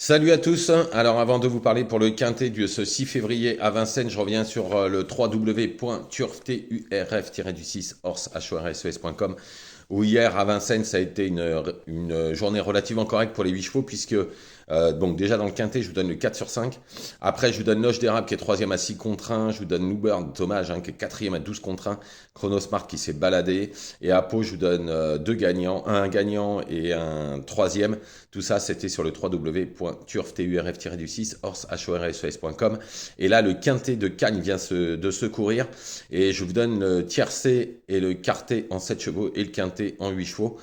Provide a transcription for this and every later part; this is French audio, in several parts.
Salut à tous. Alors avant de vous parler pour le quintet de ce 6 février à Vincennes, je reviens sur le www.turf-6horses.com où hier à Vincennes ça a été une journée relativement correcte pour les 8 chevaux puisque donc déjà dans le quintet je vous donne le 4 sur 5. Après je vous donne Loge d'Érable qui est troisième à 6 contre 1, je vous donne Newburn Dommage qui est quatrième à 12 contre 1, Chronosmart qui s'est baladé et à Pau je vous donne deux gagnants, un gagnant et un troisième. Tout ça, c'était sur le www.turf-6horses.com. Et là, le quintet de Cagnes vient de se courir. Et je vous donne le tiercé et le quartet en 7 chevaux et le quintet en 8 chevaux.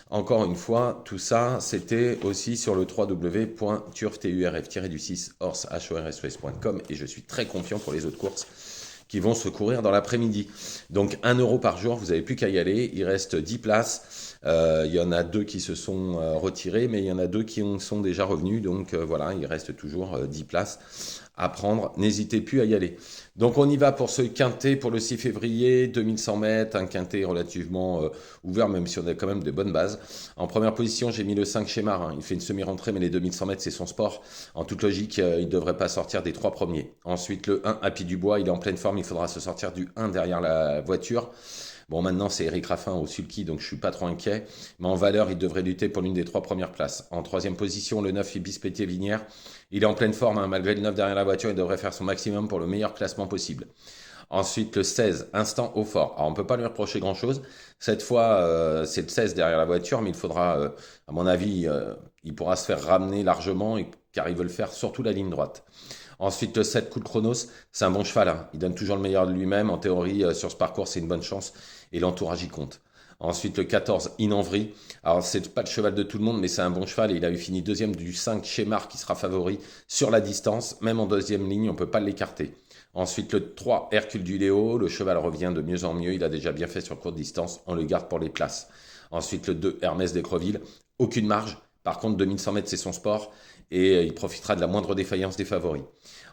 Encore une fois, tout ça, c'était aussi sur le www.turf-6horses.com. Et je suis très confiant pour les autres courses qui vont se courir dans l'après-midi. Donc 1 € par jour, vous n'avez plus qu'à y aller. Il reste 10 places. Il y en a 2 qui se sont retirés, mais il y en a 2 qui sont déjà revenus. Donc voilà, il reste toujours 10 places à prendre. N'hésitez plus à y aller. Donc on y va pour ce quintet pour le 6 février, 2100 mètres, un quintet relativement ouvert, même si on a quand même de bonnes bases. En première position, j'ai mis le 5 Chémar. Il fait une semi-rentrée, mais les 2100 mètres, c'est son sport. En toute logique, il ne devrait pas sortir des 3 premiers. Ensuite, le 1 Happy Dubois, il est en pleine forme, il faudra se sortir du 1 derrière la voiture. Bon, maintenant, c'est Eric Raffin au sulky, donc je suis pas trop inquiet. Mais en valeur, il devrait lutter pour l'une des 3 premières places. En troisième position, le 9 Ibis Pétier-Vinière. Il est en pleine forme, malgré le 9 derrière la voiture, il devrait faire son maximum pour le meilleur classement possible. Ensuite, le 16, Instant au fort. Alors, on ne peut pas lui reprocher grand-chose. Cette fois, c'est le 16 derrière la voiture, mais il faudra, à mon avis, il pourra se faire ramener largement, car il veut le faire surtout la ligne droite. Ensuite, le 7, Cool Chronos, c'est un bon cheval. Il donne toujours le meilleur de lui-même. En théorie, sur ce parcours, c'est une bonne chance. Et l'entourage y compte. Ensuite, le 14, Inenvry. Alors, c'est pas le cheval de tout le monde, mais c'est un bon cheval. Et il a eu fini deuxième du 5, Chémar, qui sera favori sur la distance. Même en deuxième ligne, on ne peut pas l'écarter. Ensuite, le 3, Hercule du Léo. Le cheval revient de mieux en mieux. Il a déjà bien fait sur courte distance. On le garde pour les places. Ensuite, le 2, Hermès d'Écreville. Aucune marge. Par contre, 2100 mètres, c'est son sport. Et il profitera de la moindre défaillance des favoris.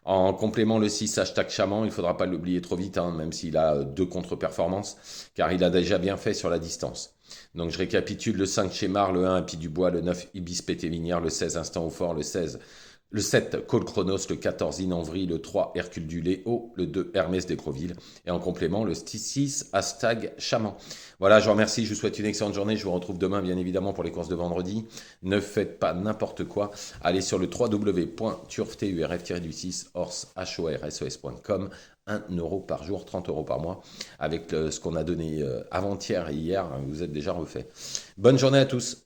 En complément, le 6, hashtag Chaman, il ne faudra pas l'oublier trop vite, même s'il a 2 contre-performances, car il a déjà bien fait sur la distance. Donc je récapitule: le 5 Chémar, le 1 Happy Dubois, le 9 Ibis Pété-Vinière, le 16 Instant au fort, le 7 Cole Chronos, le 14 Inenvry, le 3 Hercule du Léo, le 2 Hermès d'Écreville, et en complément le 6 hashtag Chaman. Voilà, je vous remercie, je vous souhaite une excellente journée, je vous retrouve demain bien évidemment pour les courses de vendredi. Ne faites pas n'importe quoi, allez sur le www.turf-6horses.com, 1 € par jour, 30 € par mois, avec ce qu'on a donné avant-hier et hier, vous êtes déjà refait. Bonne journée à tous.